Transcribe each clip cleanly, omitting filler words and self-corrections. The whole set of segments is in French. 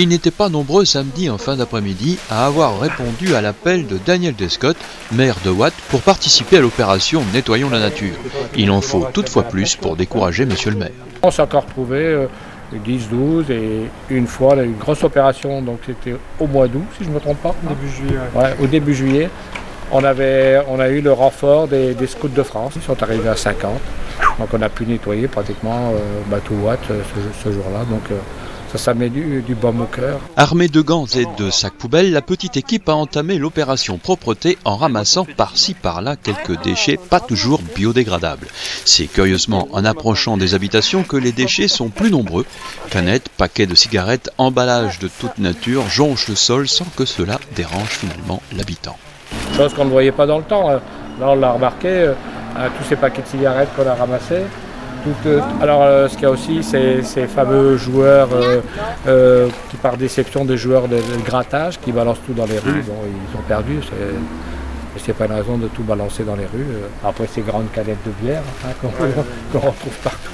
Ils n'étaient pas nombreux samedi en fin d'après-midi à avoir répondu à l'appel de Daniel Descott, maire de Watt, pour participer à l'opération Nettoyons la nature. Il en faut toutefois plus pour décourager monsieur le maire. On s'est encore retrouvé 10, 12 et une fois on a eu une grosse opération, donc c'était au mois d'août si je ne me trompe pas. Début juillet. Ouais, au début juillet. On a eu le renfort des scouts de France, ils sont arrivés à 50. Donc on a pu nettoyer pratiquement tout Watt ce jour-là. Donc ça met du baume au cœur. Armée de gants et de sacs poubelles, la petite équipe a entamé l'opération propreté en ramassant par-ci par-là quelques déchets pas toujours biodégradables. C'est curieusement en approchant des habitations que les déchets sont plus nombreux. Canettes, paquets de cigarettes, emballages de toute nature jonchent le sol sans que cela dérange finalement l'habitant. Chose qu'on ne voyait pas dans le temps. Là on l'a remarqué, tous ces paquets de cigarettes qu'on a ramassés. Ce qu'il y a aussi, c'est ces fameux joueurs qui, par déception des joueurs de grattage, qui balancent tout dans les rues. Bon, ils ont perdu, c'est pas une raison de tout balancer dans les rues. Après, ces grandes canettes de bière qu'on retrouve partout.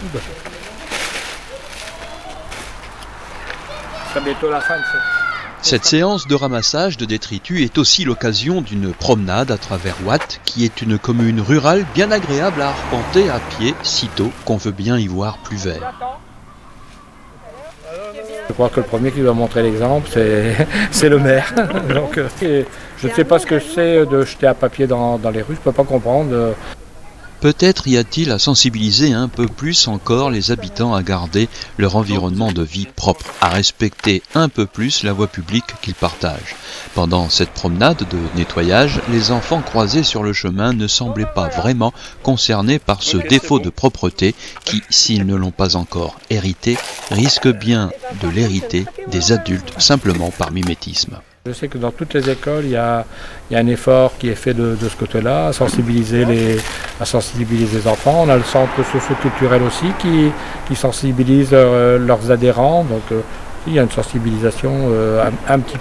C'est bientôt la fin de Cette séance de ramassage de détritus est aussi l'occasion d'une promenade à travers Watt, qui est une commune rurale bien agréable à arpenter à pied, sitôt qu'on veut bien y voir plus vert. Je crois que le premier qui doit montrer l'exemple, c'est le maire. Donc, je ne sais pas ce que c'est de jeter un papier dans les rues, je ne peux pas comprendre. Peut-être y a-t-il à sensibiliser un peu plus encore les habitants à garder leur environnement de vie propre, à respecter un peu plus la voie publique qu'ils partagent. Pendant cette promenade de nettoyage, les enfants croisés sur le chemin ne semblaient pas vraiment concernés par ce défaut de propreté qui, s'ils ne l'ont pas encore hérité, risque bien de l'hériter des adultes simplement par mimétisme. Je sais que dans toutes les écoles, il y a un effort qui est fait de ce côté-là, à sensibiliser les enfants. On a le centre socio-culturel aussi qui sensibilise leurs adhérents. Donc il y a une sensibilisation un petit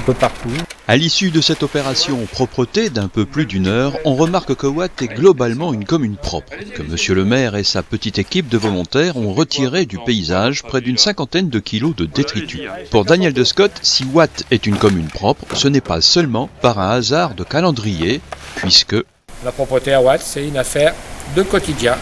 peu partout. À l'issue de cette opération propreté d'un peu plus d'une heure, on remarque que Watt est globalement une commune propre, que monsieur le maire et sa petite équipe de volontaires ont retiré du paysage près d'une 50aine de kilos de détritus. Pour Daniel Descott, si Watt est une commune propre, ce n'est pas seulement par un hasard de calendrier, puisque la propreté à Watt, c'est une affaire de quotidien.